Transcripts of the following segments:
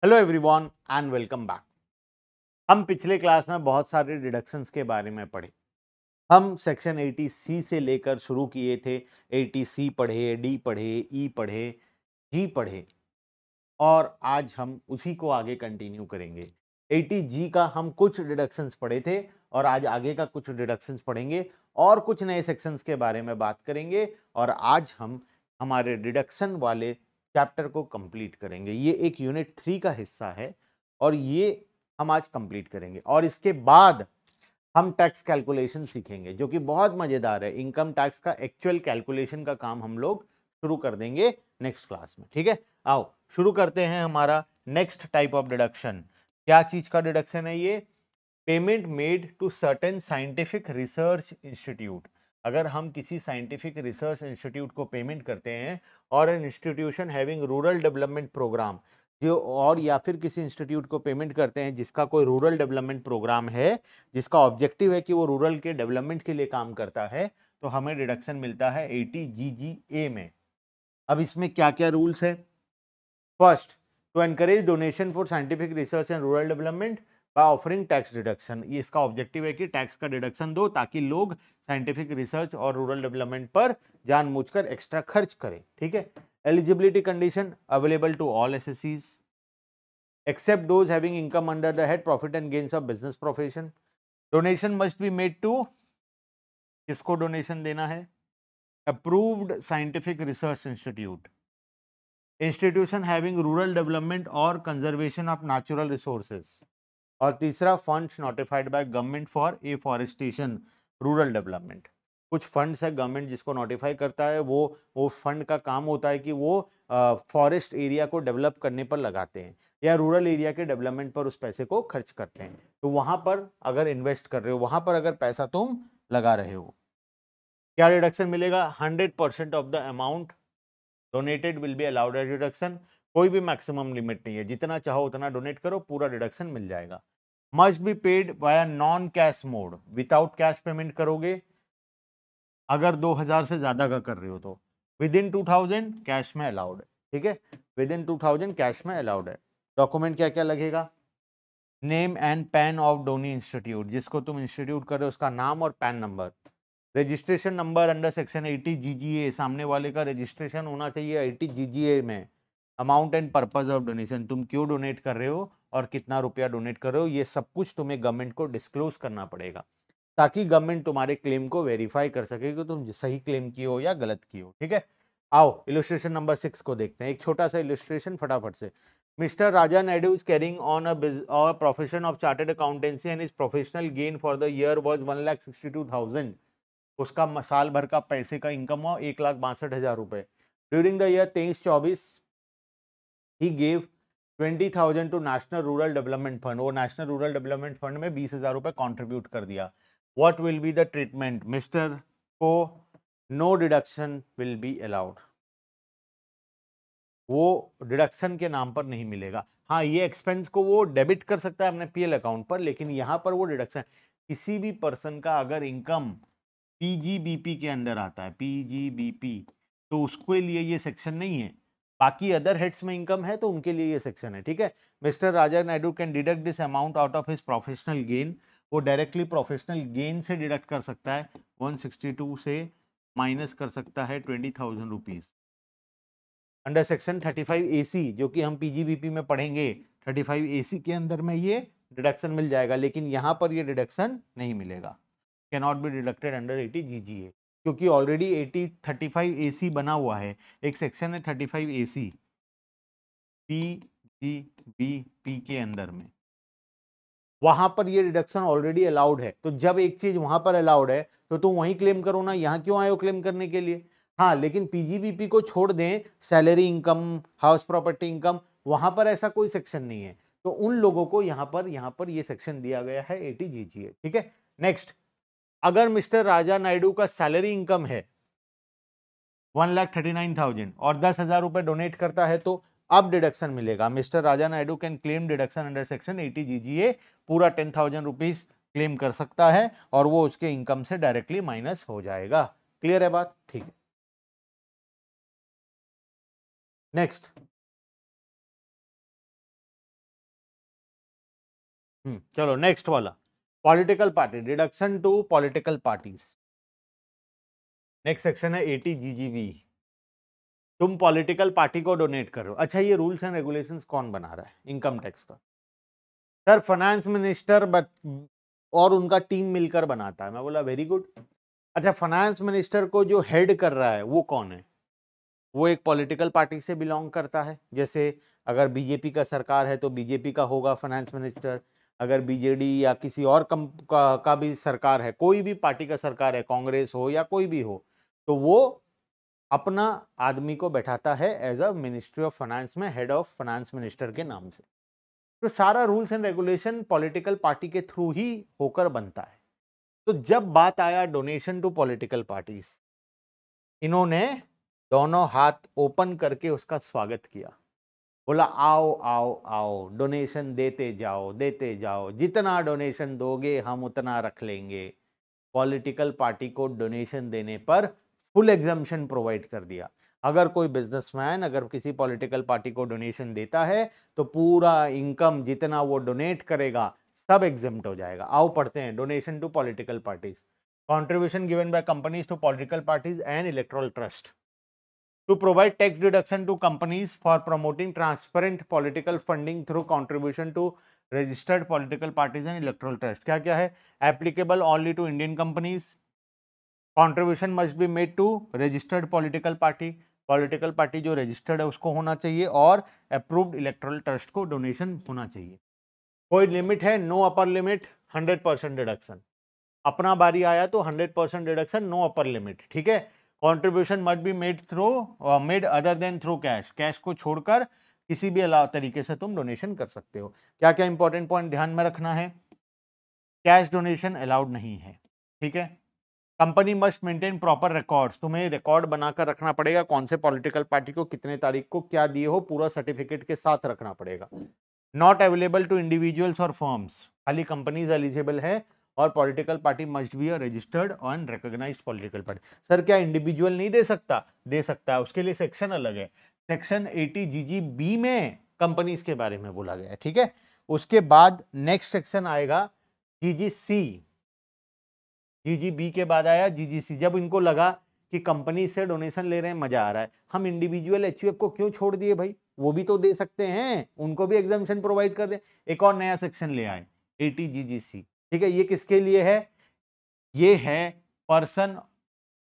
Hello everyone and welcome back. हम पिछले class में बहुत सारे डिडक्शंस के बारे में पढ़े। हम सेक्शन 80C से लेकर शुरू किए थे। 80C पढ़े, डी पढ़े, ई पढ़े, जी पढ़े और आज हम उसी को आगे कंटिन्यू करेंगे। 80G का हम कुछ डिडक्शंस पढ़े थे और आज आगे का कुछ डिडक्शंस पढ़ेंगे और कुछ नए सेक्शंस के बारे में बात करेंगे और आज हम हमारे डिडक्शन वाले चैप्टर को कंप्लीट करेंगे। ये एक यूनिट 3 का हिस्सा है और ये हम आज कंप्लीट करेंगे और इसके बाद हम टैक्स कैलकुलेशन सीखेंगे जो कि बहुत मजेदार है। इनकम टैक्स का एक्चुअल कैलकुलेशन का काम हम लोग शुरू कर देंगे नेक्स्ट क्लास में। ठीक है, आओ शुरू करते हैं हमारा नेक्स्ट टाइप ऑफ डिडक्शन। क्या चीज का डिडक्शन है ये? Payment made to certain scientific research institute. अगर हम किसी साइंटिफिक रिसर्च इंस्टीट्यूट को पेमेंट करते हैं और an institution having rural development programme जो और या फिर किसी इंस्टीट्यूट को पेमेंट करते हैं जिसका कोई रूरल डेवलपमेंट प्रोग्राम है, जिसका ऑब्जेक्टिव है कि वो रूरल के डेवलपमेंट के लिए काम करता है, तो हमें डिडक्शन मिलता है 80GGA में। अब इसमें क्या क्या रूल्स है? First, to encourage donation for scientific research and rural development by offering tax deduction. ये इसका ऑब्जेक्टिव है कि टैक्स का डिडक्शन दो ताकि लोग साइंटिफिक रिसर्च और रूरल डेवलपमेंट पर जानबूझकर एक्स्ट्रा खर्च करें। ठीक है। Eligibility condition available to all एसएससीज except those having income under the head profit and gains of business profession. Donation must be made to, किसको डोनेशन देना है? Approved scientific research institute, institution having rural development और conservation of natural resources, और तीसरा funds notified by government for afforestation rural development. कुछ funds है government जिसको notify करता है, वो फंड का काम होता है कि वो फॉरेस्ट एरिया को डेवलप करने पर लगाते हैं या रूरल एरिया के डेवलपमेंट पर उस पैसे को खर्च करते हैं। तो वहां पर अगर इन्वेस्ट कर रहे हो, वहां पर अगर पैसा तुम लगा रहे हो, क्या रिडक्शन मिलेगा? 100% of the amount donated will be allowed as deduction. कोई भी मैक्सिमम लिमिट नहीं है, जितना चाहो उतना डोनेट करो, पूरा डिडक्शन मिल जाएगा। Must be paid via non cash mode, without cash payment करोगे अगर 2000 से ज्यादा का कर रहे हो तो। विद इन 2000 कैश में अलाउड है। ठीक है, विद इन 2000 कैश में अलाउड है। डॉक्यूमेंट क्या क्या लगेगा? Name and PAN of donee institute, जिसको तुम इंस्टीट्यूट कर रहे हो उसका नाम और PAN number. Registration number under section 80GGA, सामने वाले का रजिस्ट्रेशन होना चाहिए 80GGA में। Amount and purpose of donation, तुम क्यों डोनेट कर रहे हो और कितना रुपया डोनेट कर रहे हो, ये सब कुछ तुम्हें गवर्नमेंट को डिस्क्लोज करना पड़ेगा ताकि गवर्नमेंट तुम्हारे क्लेम को वेरीफाई कर सके कि तुम सही क्लेम की हो या गलत की हो। ठीक है, आओ इलस्ट्रेशन नंबर 6 को देखते हैं। एक छोटा सा इलस्ट्रेशन फटाफट से। Mr. Raja Naidu is carrying on a profession of chartered accountancy and his professional gain for the year was 1,62,000। उसका साल भर का पैसे का इनकम हुआ 1,62,000 रुपए। During the year 23-24 he gave 20,000 to national rural development fund. वो नेशनल रूरल डेवलपमेंट फंड में 20,000 रुपए कॉन्ट्रीब्यूट कर दिया। What will be the treatment? Mister को no deduction will be allowed, वो डिडक्शन के नाम पर नहीं मिलेगा। हाँ, ये एक्सपेंस को वो डेबिट कर सकता है अपने पीएल अकाउंट पर, लेकिन यहां पर वो डिडक्शन, किसी भी पर्सन का अगर इनकम पीजीबीपी के अंदर आता है, पीजीबीपी, तो उसके लिए ये सेक्शन नहीं है। बाकी अदर हेड्स में इनकम है तो उनके लिए ये सेक्शन है। ठीक है, mister Raja Naidu can deduct this amount out of his professional gain. वो डायरेक्टली प्रोफेशनल गेन से डिडक्ट कर सकता है। 162 से माइनस कर सकता है 20,000 रुपीज अंडर सेक्शन 35AC, जो कि हम पीजीबीपी में पढ़ेंगे। 35AC के अंदर में ये डिडक्शन मिल जाएगा, लेकिन यहां पर ये डिडक्शन नहीं मिलेगा। Can not be deducted under 80GGA, क्योंकि ऑलरेडी 35AC बना हुआ है। एक सेक्शन है 35AC पीजीबीपी के अंदर में, वहां पर ये डिडक्शन ऑलरेडी अलाउड है। तो जब एक चीज वहां पर अलाउड है तो तुम वहीं क्लेम करो ना, यहां क्यों आए हो क्लेम करने के लिए? हाँ, लेकिन पीजीबीपी को छोड़ दें, salary income, house property income, वहां पर ऐसा कोई सेक्शन नहीं है। तो उन लोगों को यहां पर ये सेक्शन दिया गया है 80GGA। ठीक है, नेक्स्ट, अगर मिस्टर राजा नायडू का सैलरी इनकम है 1,39,000 और 10,000 रुपए डोनेट करता है तो अब डिडक्शन मिलेगा। Mister Raja Naidu can claim deduction under section 80GGA। पूरा 10,000 रुपीज क्लेम कर सकता है और वो उसके इनकम से डायरेक्टली माइनस हो जाएगा। क्लियर है बात? ठीक है, नेक्स्ट, चलो नेक्स्ट वाला, political party, deduction to political parties. Next section है 80GGB। तुम पॉलिटिकल पार्टी को डोनेट कर रहे हो। अच्छा, ये रूल्स एंड रेगुलेशंस कौन बना रहा है इनकम टैक्स का? सर फाइनेंस मिनिस्टर और उनका टीम मिलकर बनाता है। मैं बोला वेरी गुड। अच्छा, फाइनेंस मिनिस्टर को जो हेड कर रहा है वो कौन है? वो एक पॉलिटिकल पार्टी से बिलोंग करता है। जैसे अगर बीजेपी का सरकार है तो बीजेपी का होगा फाइनेंस मिनिस्टर। अगर बीजेडी या किसी और का भी सरकार है, कोई भी पार्टी का सरकार है, कांग्रेस हो या कोई भी हो, तो वो अपना आदमी को बैठाता है as a ministry of finance में, हेड ऑफ फाइनेंस मिनिस्टर के नाम से। तो सारा rules and regulation political party के थ्रू ही होकर बनता है। तो जब बात आया डोनेशन टू पॉलिटिकल पार्टीज, इन्होंने दोनों हाथ ओपन करके उसका स्वागत किया। बोला आओ आओ आओ, डोनेशन देते जाओ, जितना डोनेशन दोगे हम उतना रख लेंगे। पॉलिटिकल पार्टी को डोनेशन देने पर फुल एग्जम्पशन प्रोवाइड कर दिया। अगर कोई बिजनेसमैन अगर किसी पॉलिटिकल पार्टी को डोनेशन देता है तो पूरा इनकम जितना वो डोनेट करेगा सब एग्जेम्प्ट हो जाएगा। आओ पढ़ते हैं, donation to political parties. Contribution given by companies to political parties and electoral trust to provide tax deduction to companies for promoting transparent political funding through contribution to registered political parties and electoral trust। क्या क्या है? Applicable only to Indian companies, contribution must be made to registered political party, political party जो registered है उसको होना चाहिए, और approved electoral trust को डोनेशन होना चाहिए। कोई लिमिट है? No upper limit, 100% deduction. अपना बारी आया तो 100% डिडक्शन, नो अपर लिमिट, ठीक है। Contribution must be made other than through cash, cash को छोड़कर किसी भी अलावा तरीके से तुम डोनेशन कर सकते हो। क्या क्या इंपॉर्टेंट पॉइंट ध्यान में रखना है? कैश डोनेशन अलाउड नहीं है, ठीक है। Company must maintain proper records, तुम्हें रिकॉर्ड बनाकर रखना पड़ेगा कौन से पॉलिटिकल पार्टी को कितने तारीख को क्या दिए हो, पूरा सर्टिफिकेट के साथ रखना पड़ेगा। नॉट अवेलेबल टू इंडिविजुअल्स और फर्म्स, खाली कंपनीज एलिजिबल है, और political party must be a registered और रिकॉग्नाइज्ड पॉलिटिकल पार्टी। सर क्या इंडिविजुअल नहीं दे सकता? दे सकता है, उसके लिए सेक्शन अलग है। सेक्शन 80GGB में कंपनीज के बारे में बोला गया है, ठीक है। उसके बाद नेक्स्ट सेक्शन आएगा GGC। GGB के बाद आया GGC। जब इनको लगा कि कंपनी से डोनेशन ले रहे हैं, मजा आ रहा है, हम इंडिविजुअल HUF को क्यों छोड़ दिए भाई, वो भी तो दे सकते हैं, उनको भी एग्जामिशन प्रोवाइड कर दे। एक और नया सेक्शन ले आए 80GGC, ठीक है। ये किसके लिए है? ये है पर्सन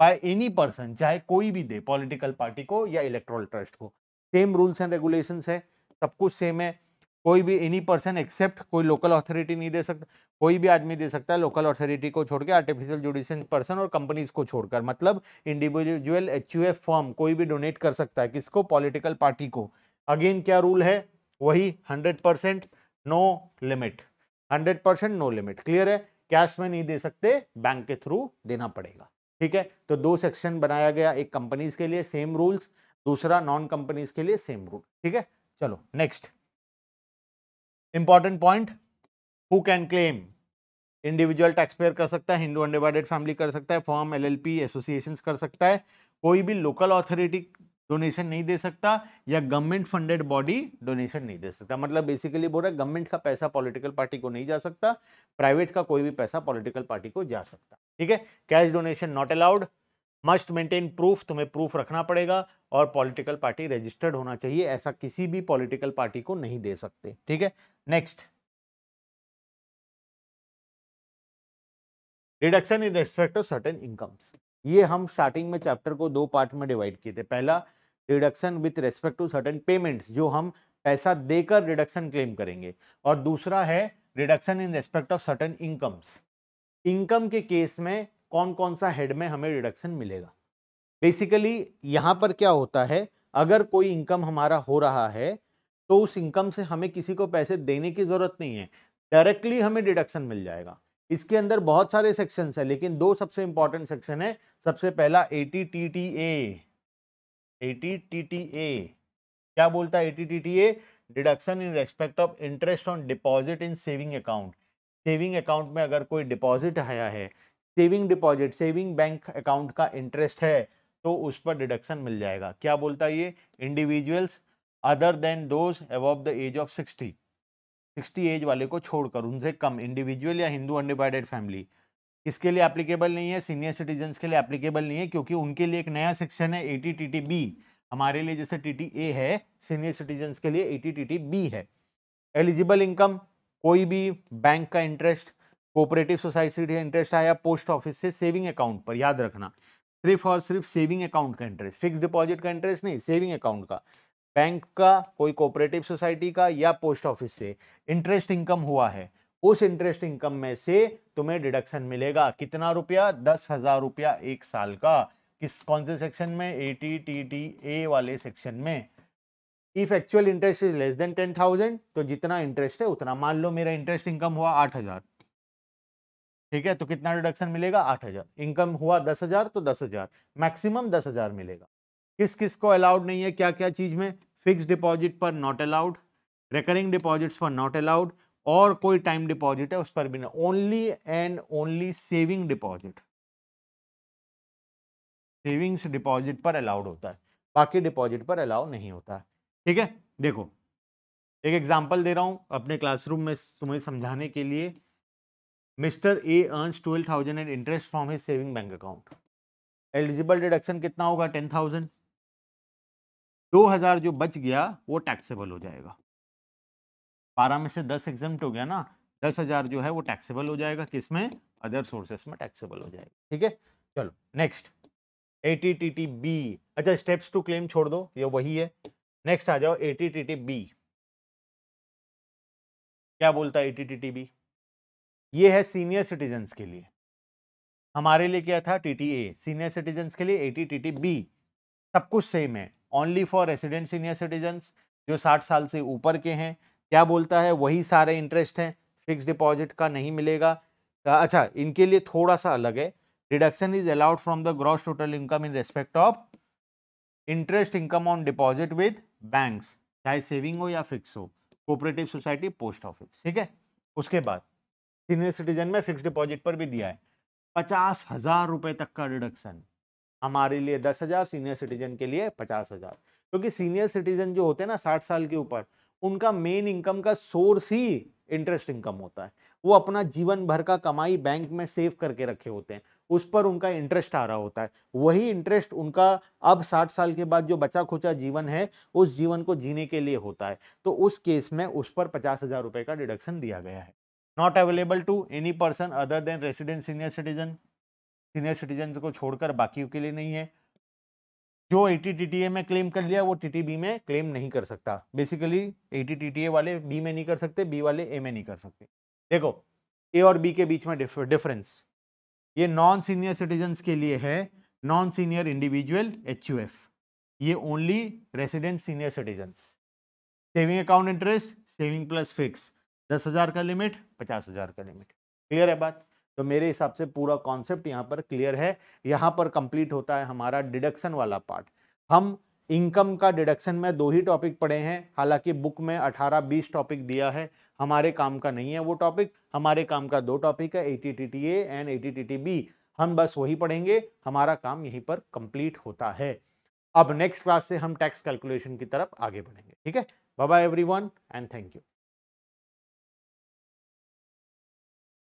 बाय एनी पर्सन, चाहे कोई भी दे, पॉलिटिकल पार्टी को या इलेक्टोरल ट्रस्ट को। सेम रूल्स एंड रेगुलेशंस है, सब कुछ सेम है। कोई भी एनी पर्सन एक्सेप्ट, कोई लोकल अथॉरिटी नहीं दे सकता, कोई भी आदमी दे सकता है लोकल अथॉरिटी को छोड़ के, आर्टिफिशियल जुडिशियल पर्सन और कंपनीज को छोड़कर। मतलब इंडिविजुअल HUF फर्म कोई भी डोनेट कर सकता है, किसको? पॉलिटिकल पार्टी को। अगेन क्या रूल है? वही 100% no limit, 100% no limit. Clear है? कैश में नहीं दे सकते, बैंक के थ्रू देना पड़ेगा, ठीक है। तो दो सेक्शन बनाया गया, एक कंपनीज के लिए सेम रूल्स, दूसरा नॉन कंपनीज के लिए सेम रूल, ठीक है। चलो next important point, who can claim. Individual tax payer कर सकता है, हिंदू अनडिवाइडेड फैमिली कर सकता है, फर्म, LLP, एसोसिएशंस कर सकता है, कोई भी लोकल अथॉरिटी डोनेशन नहीं दे सकता, या गवर्नमेंट फंडेड बॉडी डोनेशन नहीं दे सकता। मतलब बेसिकली बोल रहा है गवर्नमेंट का पैसा पॉलिटिकल पार्टी को नहीं जा सकता, प्राइवेट का कोई भी पैसा पॉलिटिकल पार्टी को जा सकता, ठीक है। Cash donation not allowed, must maintain proof, तुम्हें प्रूफ रखना पड़ेगा, और पॉलिटिकल पार्टी रजिस्टर्ड होना चाहिए, ऐसा किसी भी पॉलिटिकल पार्टी को नहीं दे सकते, ठीक है। Next, reduction in respect of certain incomes. ये हम स्टार्टिंग में चैप्टर को दो पार्ट में डिवाइड किए थे। पहला reduction with respect to certain payments, जो हम पैसा देकर रिडक्शन क्लेम करेंगे, और दूसरा है reduction in respect of certain incomes. Income के केस में कौन कौन सा हेड में हमें रिडक्शन मिलेगा। बेसिकली यहां पर क्या होता है, अगर कोई इनकम हमारा हो रहा है तो उस इनकम से हमें किसी को पैसे देने की जरूरत नहीं है, डायरेक्टली हमें डिडक्शन मिल जाएगा। इसके अंदर बहुत सारे सेक्शंस है, लेकिन दो सबसे इंपॉर्टेंट सेक्शन है। सबसे पहला 80TTA। 80TTA क्या बोलता है? 80TTA deduction in respect of interest on deposit in saving account. Saving account में अगर कोई डिपॉजिट आया है, saving deposit, saving bank account का इंटरेस्ट है, तो उस पर डिडक्शन मिल जाएगा। क्या बोलता है ये? Individuals other than those above the age of 60, 60 age वाले को छोड़कर, उनसे कम, इंडिविजुअल या हिंदू अनडिवाइडेड फैमिली, इसके लिए एप्लीकेबल नहीं है। सीनियर सिटीजन्स के लिए एप्लीकेबल नहीं है, क्योंकि उनके लिए एक नया सेक्शन है 80 टीटी बी। हमारे लिए जैसे टीटी ए है, सीनियर सिटीजन्स के लिए 80 टीटी बी है। एलिजिबल इनकम, कोई भी बैंक का इंटरेस्ट, कोऑपरेटिव सोसाइटी से इंटरेस्ट आया, पोस्ट ऑफिस से सेविंग अकाउंट पर, याद रखना सिर्फ और सिर्फ सेविंग अकाउंट का इंटरेस्ट, फिक्स डिपॉजिट का इंटरेस्ट नहीं, सेविंग अकाउंट का, बैंक का, कोई कोऑपरेटिव सोसाइटी का या पोस्ट ऑफिस से इंटरेस्ट इनकम हुआ है, उस इंटरेस्ट इनकम में से तुम्हें डिडक्शन मिलेगा। कितना रुपया? 10,000 रुपया एक साल का। किस कौन से सेक्शन में? 80 टीटी ए वाले सेक्शन में। If actual interest is less than 10,000, तो जितना इंटरेस्ट है उतना, मान लो मेरा इंटरेस्ट इनकम हुआ 8,000, ठीक है, तो कितना डिडक्शन मिलेगा? 8,000। इनकम हुआ 10,000 तो 10,000, मैक्सिमम 10,000 मिलेगा। किस किस को अलाउड नहीं है, क्या क्या चीज में? फिक्स डिपॉजिट पर नॉट अलाउड, रिकरिंग डिपॉजिट्स पर नॉट अलाउड, और कोई टाइम डिपॉजिट है उस पर भी नहीं। Only and only saving deposit, savings deposit पर अलाउड होता है, बाकी डिपॉजिट पर अलाउ नहीं होता है। ठीक है, देखो एक एग्जांपल दे रहा हूं अपने क्लासरूम में तुम्हें समझाने के लिए। Mister A earns 12,000 and interest from his saving bank account. Eligible deduction कितना होगा? 10,000। 2,000 जो बच गया वो टैक्सेबल हो जाएगा। 12 में से 10 एग्जम्प्ट हो गया ना, 10,000 जो है वो टैक्सेबल हो जाएगा। किसमें? अदर सोर्सेस में टैक्सेबल हो जाएगा। ठीक है, चलो नेक्स्ट 80TTB। अच्छा, स्टेप्स टू क्लेम छोड़ दो, ये वही है। नेक्स्ट आ जाओ 80TTB। क्या बोलता है 80TTB? ये है सीनियर सिटीजन्स के लिए। हमारे लिए क्या था? TTA। सीनियर सिटीजन्स के लिए 80TTB। सब कुछ सेम है, only for resident senior citizens जो 60 साल से ऊपर के हैं। क्या बोलता है? वही सारे इंटरेस्ट हैं, फिक्स डिपॉजिट का नहीं मिलेगा। अच्छा, इनके लिए थोड़ा सा अलग है। Deduction is allowed from the gross total income in respect of interest income on deposit with banks, चाहे सेविंग हो या फिक्स हो, कोऑपरेटिव सोसाइटी, पोस्ट ऑफिस। ठीक है, उसके बाद सीनियर सिटीजन में फिक्स डिपॉजिट पर भी दिया है 50,000 रुपए तक का डिडक्शन। हमारे लिए 10,000, सीनियर सिटीजन के लिए 50,000। क्योंकि सीनियर सिटीजन जो होते हैं ना 60 साल के ऊपर, उनका मेन इनकम का सोर्स ही इंटरेस्ट इनकम होता है। वो अपना जीवन भर का कमाई बैंक में सेव करके रखे होते हैं, उस पर उनका इंटरेस्ट आ रहा होता है। वही इंटरेस्ट उनका अब 60 साल के बाद जो बचा खुचा जीवन है, उस जीवन को जीने के लिए होता है। तो उस केस में उस पर 50,000 रुपए का डिडक्शन दिया गया है। Not available to any person other than resident senior citizen. Senior citizen को छोड़कर बाकी के लिए नहीं है। जो 80 टीटीए में क्लेम कर लिया वो टीटीबी में क्लेम नहीं कर सकता। बेसिकली 80 टीटीए वाले बी में नहीं कर सकते, बी वाले ए में नहीं कर सकते। देखो ए और बी के बीच में डिफरेंस, ये नॉन सीनियर सिटीजन्स के लिए है, नॉन सीनियर इंडिविजुअल HUF, ये only resident senior citizens. Saving account interest, saving plus fix, 10,000 का लिमिट, 50,000 का लिमिट। क्लियर है बात? तो मेरे हिसाब से पूरा कॉन्सेप्ट यहाँ पर क्लियर है। यहाँ पर कंप्लीट होता है हमारा डिडक्शन वाला पार्ट। हम इनकम का डिडक्शन में 2 ही टॉपिक पढ़े हैं, हालांकि बुक में 18-20 टॉपिक दिया है। हमारे काम का नहीं है वो टॉपिक, हमारे काम का 2 टॉपिक है, 80TTA एंड 80TTB। हम बस वही पढ़ेंगे, हमारा काम यहीं पर कंप्लीट होता है। अब नेक्स्ट क्लास से हम टैक्स कैलकुलेशन की तरफ आगे बढ़ेंगे। ठीक है, bye bye everyone and thank you.